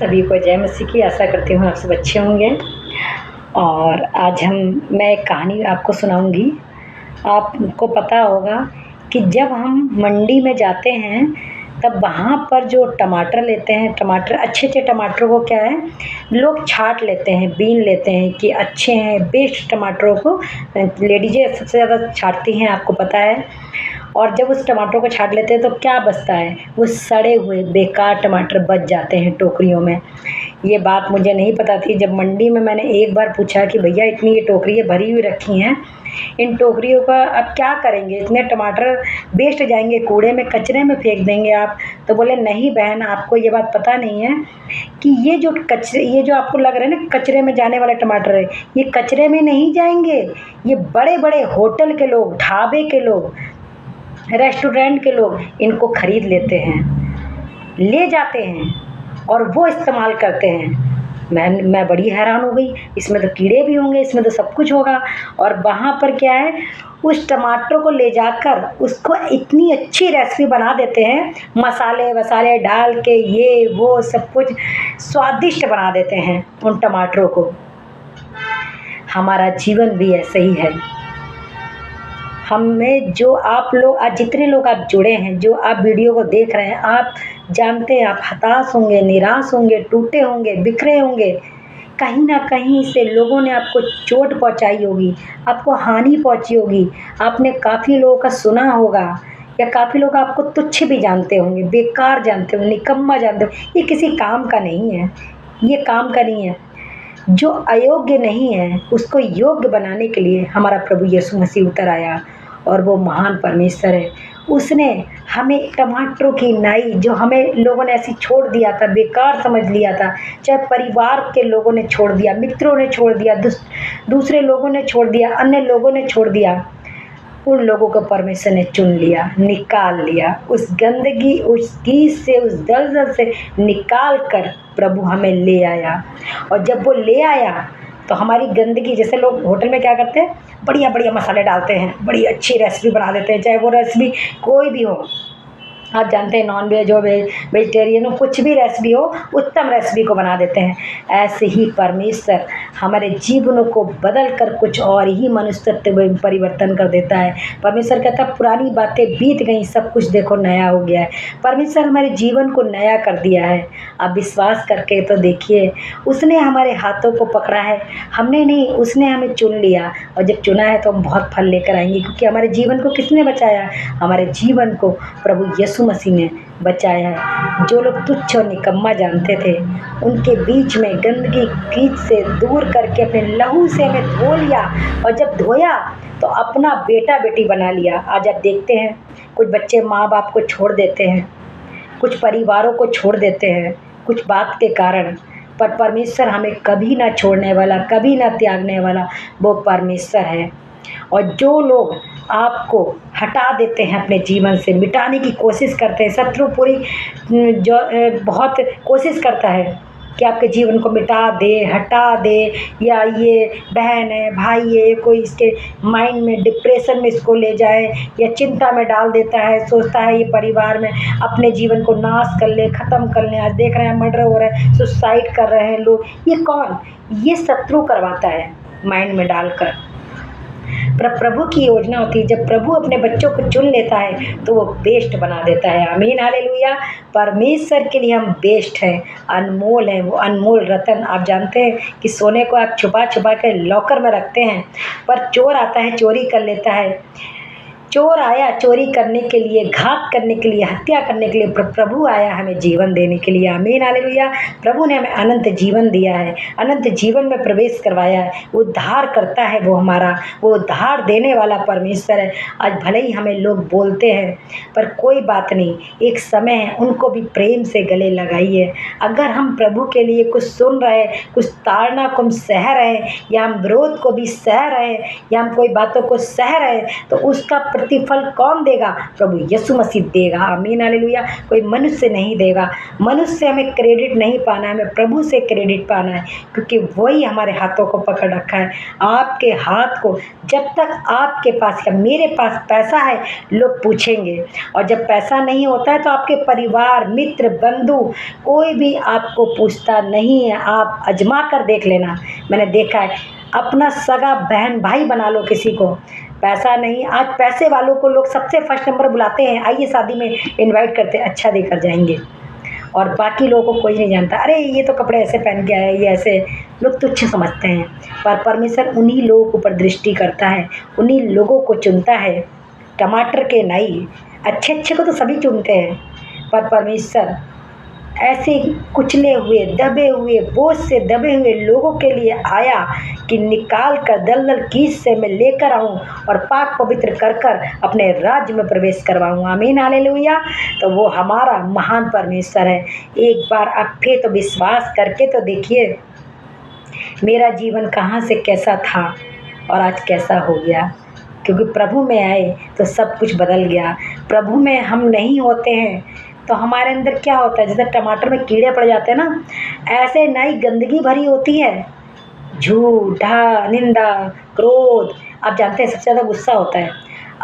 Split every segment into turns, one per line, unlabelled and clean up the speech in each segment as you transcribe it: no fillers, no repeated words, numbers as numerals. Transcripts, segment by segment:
सभी को जय मसीह की। आशा करती हूँ आप सब अच्छे होंगे। और आज मैं एक कहानी आपको सुनाऊंगी। आपको पता होगा कि जब हम मंडी में जाते हैं तब वहाँ पर जो टमाटर लेते हैं, टमाटर अच्छे टमाटरों को क्या है, लोग छाँट लेते हैं, बीन लेते हैं कि अच्छे हैं। बेस्ट टमाटरों को लेडीज़ें सबसे ज़्यादा छाँटती हैं, आपको पता है। और जब उस टमाटरों को छाँट लेते हैं तो क्या बचता है, वो सड़े हुए बेकार टमाटर बच जाते हैं टोकरियों में। ये बात मुझे नहीं पता थी। जब मंडी में मैंने एक बार पूछा कि भैया इतनी ये टोकरियाँ भरी हुई रखी हैं, इन टोकरियों का अब क्या करेंगे, इतने टमाटर वेस्ट जाएंगे, कूड़े में कचरे में फेंक देंगे आप। तो बोले नहीं बहन, आपको ये बात पता नहीं है कि ये जो आपको लग रहा है ना कचरे में जाने वाले टमाटर है, ये कचरे में नहीं जाएंगे। ये बड़े बड़े होटल के लोग, ढाबे के लोग, रेस्टोरेंट के लोग इनको खरीद लेते हैं, ले जाते हैं और वो इस्तेमाल करते हैं। मैं बड़ी हैरान हो गई, इसमें तो कीड़े भी होंगे, इसमें तो सब कुछ होगा। और वहाँ पर क्या है, उस टमाटर को ले जाकर उसको इतनी अच्छी रेसिपी बना देते हैं, मसाले वसाले डाल के ये वो सब कुछ स्वादिष्ट बना देते हैं उन टमाटरों को। हमारा जीवन भी ऐसे ही है। हमें जो आप लोग आज जितने लोग आप जुड़े हैं, जो आप वीडियो को देख रहे हैं, आप जानते हैं आप हताश होंगे, निराश होंगे, टूटे होंगे, बिखरे होंगे। कहीं ना कहीं से लोगों ने आपको चोट पहुंचाई होगी, आपको हानि पहुंची होगी। आपने काफ़ी लोगों का सुना होगा या काफ़ी लोग आपको तुच्छ भी जानते होंगे, बेकार जानते होंगे, निकम्मा जानते होंगे। ये किसी काम का नहीं है, ये काम का नहीं है। जो अयोग्य नहीं है उसको योग्य बनाने के लिए हमारा प्रभु यीशु मसीह उतर आया, और वो महान परमेश्वर है। उसने हमें टमाटरों की नाई, जो हमें लोगों ने ऐसी छोड़ दिया था, बेकार समझ लिया था, चाहे परिवार के लोगों ने छोड़ दिया, मित्रों ने छोड़ दिया, दूसरे लोगों ने छोड़ दिया, अन्य लोगों ने छोड़ दिया, उन लोगों को परमेश्वर ने चुन लिया, निकाल लिया। उस गंदगी, उस गीत से, उस दलदल से निकाल कर प्रभु हमें ले आया। और जब वो ले आया तो हमारी गंदगी, जैसे लोग होटल में क्या करते हैं, बढ़िया बढ़िया मसाले डालते हैं, बड़ी अच्छी रेसिपी बना देते हैं, चाहे वो रेसिपी कोई भी हो। आप जानते हैं नॉन वेज हो, वेजिटेरियन हो, कुछ भी रेसिपी हो, उत्तम रेसिपी को बना देते हैं। ऐसे ही परमेश्वर हमारे जीवनों को बदल कर कुछ और ही मनुष्यत्व में परिवर्तन कर देता है। परमेश्वर कहता है पुरानी बातें बीत गई, सब कुछ देखो नया हो गया है। परमेश्वर हमारे जीवन को नया कर दिया है। आप विश्वास करके तो देखिए, उसने हमारे हाथों को पकड़ा है, हमने नहीं, उसने हमें चुन लिया। और जब चुना है तो हम बहुत फल लेकर आएंगे, क्योंकि हमारे जीवन को किसने बचाया? हमारे जीवन को प्रभु यीशु मसीह ने बचाया है। जो लोग तुच्छ और निकम्मा जानते थे, उनके बीच में गंदगी कीच से दूर करके अपने लहू से हमें धो लिया। और जब धोया तो अपना बेटा बेटी बना लिया। आज आप देखते हैं कुछ बच्चे माँ बाप को छोड़ देते हैं, कुछ परिवारों को छोड़ देते हैं कुछ बात के कारण, पर परमेश्वर हमें कभी ना छोड़ने वाला, कभी ना त्यागने वाला वो परमेश्वर है। और जो लोग आपको हटा देते हैं, अपने जीवन से मिटाने की कोशिश करते हैं, शत्रु पूरी जो बहुत कोशिश करता है कि आपके जीवन को मिटा दे, हटा दे, या ये बहन है, भाई है, कोई इसके माइंड में डिप्रेशन में इसको ले जाए या चिंता में डाल देता है, सोचता है ये परिवार में अपने जीवन को नाश कर ले, ख़त्म कर ले। आज देख रहे हैं मर्डर हो रहा है, सुसाइड कर रहे हैं लोग। ये कौन? ये शत्रु करवाता है माइंड में डालकर। पर प्रभु की योजना होती है, जब प्रभु अपने बच्चों को चुन लेता है तो वो बेस्ट बना देता है। आमीन, हालेलुया। परमेश्वर के लिए हम बेस्ट हैं, अनमोल हैं। वो अनमोल रतन, आप जानते हैं कि सोने को आप छुपा छुपा के लॉकर में रखते हैं, पर चोर आता है चोरी कर लेता है। चोर आया चोरी करने के लिए, घात करने के लिए, हत्या करने के लिए, प्रभु आया हमें जीवन देने के लिए। आमीन, हालेलुया। प्रभु ने हमें अनंत जीवन दिया है, अनंत जीवन में प्रवेश करवाया है। उद्धार करता है वो हमारा, वो उद्धार देने वाला परमेश्वर है। आज भले ही हमें लोग बोलते हैं, पर कोई बात नहीं, एक समय है, उनको भी प्रेम से गले लगाइए। अगर हम प्रभु के लिए कुछ सुन रहे, कुछ ताड़ना को हम सह रहे, या हम विरोध को भी सह रहे, या हम कोई बातों को सह रहे, तो उसका प्रतिफल कौन देगा? प्रभु यीशु मसीह देगा। आमीन हालेलुया। कोई मनुष्य नहीं देगा। मनुष्य से हमें क्रेडिट नहीं पाना है, हमें प्रभु से क्रेडिट पाना है, क्योंकि वही हमारे हाथों को पकड़ रखा है। आपके हाथ को जब तक आपके पास या मेरे पास पैसा है, लोग पूछेंगे, और जब पैसा नहीं होता है तो आपके परिवार, मित्र, बंधु कोई भी आपको पूछता नहीं है। आप आजमा कर देख लेना, मैंने देखा है। अपना सगा बहन भाई बना लो किसी को, पैसा नहीं, आज पैसे वालों को लोग सबसे फर्स्ट नंबर बुलाते हैं, आइए शादी में इनवाइट करते हैं, अच्छा देकर जाएंगे, और बाकी लोगों को कोई नहीं जानता, अरे ये तो कपड़े ऐसे पहन के आए, ये ऐसे, लोग तुच्छ समझते हैं। पर परमेश्वर उन्हीं लोगों के ऊपर दृष्टि करता है, उन्हीं लोगों को चुनता है, टमाटर के नहीं। अच्छे अच्छे को तो सभी चुनते हैं, पर परमेश्वर ऐसे कुचले हुए, दबे हुए, बोझ से दबे हुए लोगों के लिए आया कि निकाल कर दलदल कीस से मैं लेकर आऊं और पाक पवित्र कर कर अपने राज्य में प्रवेश करवाऊं। आमीन हालेलुया। तो वो हमारा महान परमेश्वर है। एक बार आप फिर तो विश्वास करके तो देखिए, मेरा जीवन कहाँ से कैसा था और आज कैसा हो गया, क्योंकि प्रभु में आए तो सब कुछ बदल गया। प्रभु में हम नहीं होते हैं तो हमारे अंदर क्या होता है, जैसे टमाटर में कीड़े पड़ जाते हैं ना, ऐसे नई गंदगी भरी होती है, झूठा, निंदा, क्रोध। आप जानते हैं सबसे ज़्यादा गुस्सा होता है,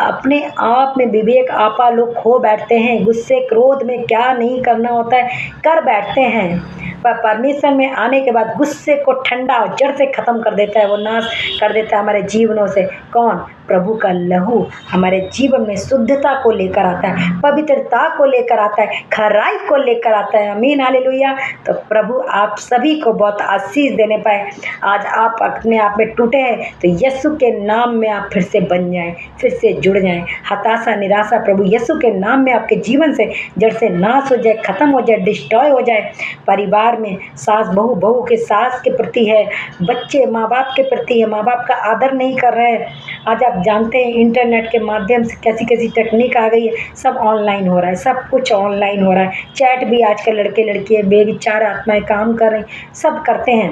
अपने आप में विवेक आपा लोग खो बैठते हैं, गुस्से क्रोध में क्या नहीं करना होता है कर बैठते हैं, पर परमेश्वर में आने के बाद गुस्से को ठंडा जड़ से ख़त्म कर देता है, वो नाश कर देता है हमारे जीवनों से। कौन? प्रभु का लहू हमारे जीवन में शुद्धता को लेकर आता है, पवित्रता को लेकर आता है, खराई को लेकर आता है। आमीन हालेलुया। तो प्रभु आप सभी को बहुत आशीष देने पाए। आज आप अपने आप में टूटे हैं तो यीशु के नाम में आप फिर से बन जाएं, फिर से जुड़ जाएं। हताशा, निराशा प्रभु यीशु के नाम में आपके जीवन से जड़ से नाश हो जाए, खत्म हो जाए, डिस्ट्रॉय हो जाए। परिवार में सास बहू, बहू के सास के प्रति है, बच्चे माँ बाप के प्रति है, माँ बाप का आदर नहीं कर रहे हैं। आज आप जानते हैं इंटरनेट के माध्यम से कैसी कैसी टेक्निक आ गई है, सब ऑनलाइन हो रहा है, सब कुछ ऑनलाइन हो रहा है। चैट भी आजकल लड़के लड़कियाँ बेविचार आत्माएं काम कर रही, सब करते हैं,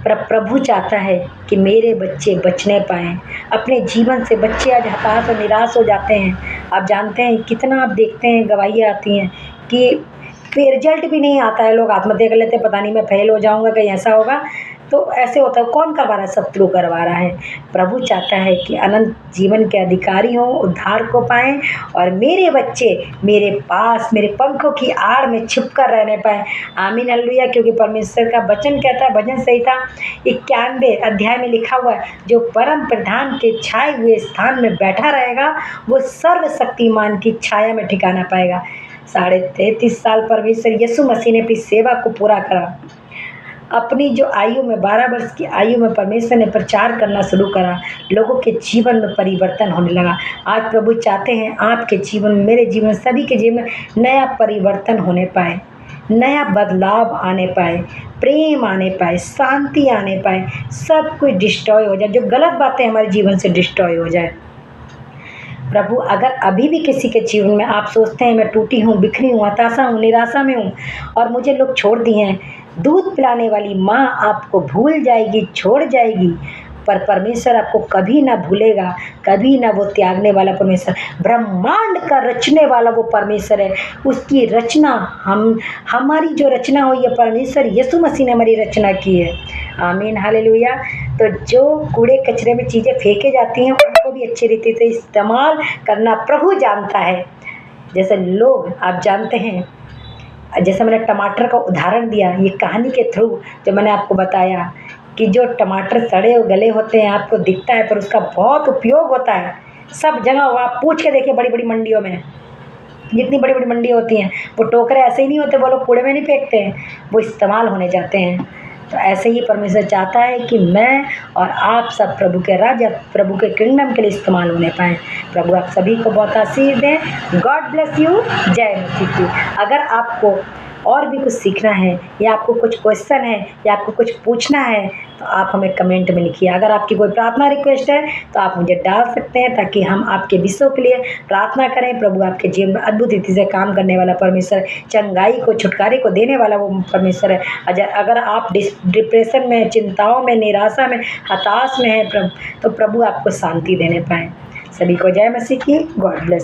पर प्रभु चाहता है कि मेरे बच्चे बचने पाएँ। अपने जीवन से बच्चे आज हताश और निराश हो जाते हैं। आप जानते हैं कितना, आप देखते हैं गवाहियाँ आती हैं कि रिजल्ट भी नहीं आता है, लोग आत्महत्या कर लेते हैं, पता नहीं मैं फेल हो जाऊंगा, कहीं ऐसा होगा। तो ऐसे होता है, कौन करवा रहा है? शत्रु करवा रहा है। प्रभु चाहता है कि अनंत जीवन के अधिकारी हों, उद्धार को पाएं, और मेरे बच्चे मेरे पास मेरे पंखों की आड़ में छिप कर रहने पाएँ। आमीन हालेलुया। क्योंकि परमेश्वर का वचन कहता है, भजन संहिता 91 अध्याय में लिखा हुआ है, जो परम प्रधान के छाए हुए स्थान में बैठा रहेगा वो सर्वशक्तिमान की छाया में ठिकाना पाएगा। 33.5 साल परमेश्वर यीशु मसीह ने अपनी सेवा को पूरा करा। अपनी जो आयु में 12 वर्ष की आयु में परमेश्वर ने प्रचार करना शुरू करा, लोगों के जीवन में परिवर्तन होने लगा। आज प्रभु चाहते हैं आपके जीवन में, मेरे जीवन में, सभी के जीवन में नया परिवर्तन होने पाए, नया बदलाव आने पाए, प्रेम आने पाए, शांति आने पाए, सब कुछ डिस्ट्रॉय हो जाए, जो गलत बातें हमारे जीवन से डिस्ट्रॉय हो जाए। प्रभु अगर अभी भी किसी के जीवन में आप सोचते हैं मैं टूटी हूँ, बिखरी हूँ, हताशा हूँ, निराशा में हूँ और मुझे लोग छोड़ दिए हैं, दूध पिलाने वाली माँ आपको भूल जाएगी, छोड़ जाएगी, पर परमेश्वर आपको कभी ना भूलेगा, कभी ना वो त्यागने वाला परमेश्वर, ब्रह्मांड का रचने वाला वो परमेश्वर है। उसकी रचना हमारी जो रचना हुई है, परमेश्वर यीशु मसीह ने हमारी रचना की है। आमीन हालेलुया। तो जो कूड़े कचरे में चीज़ें फेंके जाती हैं उनको भी अच्छी रीति से इस्तेमाल करना प्रभु जानता है। जैसे लोग, आप जानते हैं, जैसे मैंने टमाटर का उदाहरण दिया, ये कहानी के थ्रू जो मैंने आपको बताया कि जो टमाटर सड़े गले होते हैं आपको दिखता है, पर उसका बहुत उपयोग होता है सब जगह। आप पूछ के देखिए, बड़ी बड़ी मंडियों में, जितनी बड़ी बड़ी मंडी होती हैं, वो टोकरे ऐसे ही नहीं होते, वो लोग कूड़े में नहीं फेंकते हैं, वो इस्तेमाल होने जाते हैं। तो ऐसे ही परमेश्वर चाहता है कि मैं और आप सब प्रभु के राज्य, प्रभु के किंगडम के लिए इस्तेमाल होने पाएँ। प्रभु आप सभी को बहुत आशीष दें। God bless you. जय मसीह की। अगर आपको और भी कुछ सीखना है या आपको कुछ क्वेश्चन है या आपको कुछ पूछना है तो आप हमें कमेंट में लिखिए। अगर आपकी कोई प्रार्थना रिक्वेस्ट है तो आप मुझे डाल सकते हैं, ताकि हम आपके विषयों के लिए प्रार्थना करें। प्रभु आपके जीवन में अद्भुत रीति से काम करने वाला परमेश्वर, चंगाई को, छुटकारे को देने वाला वो परमेश्वर है। अगर आप डिप्रेशन में, चिंताओं में, निराशा में, हताश में हैं तो प्रभु आपको शांति देने पाएँ, सभी को जय मसीह की, गॉड ब्लेस।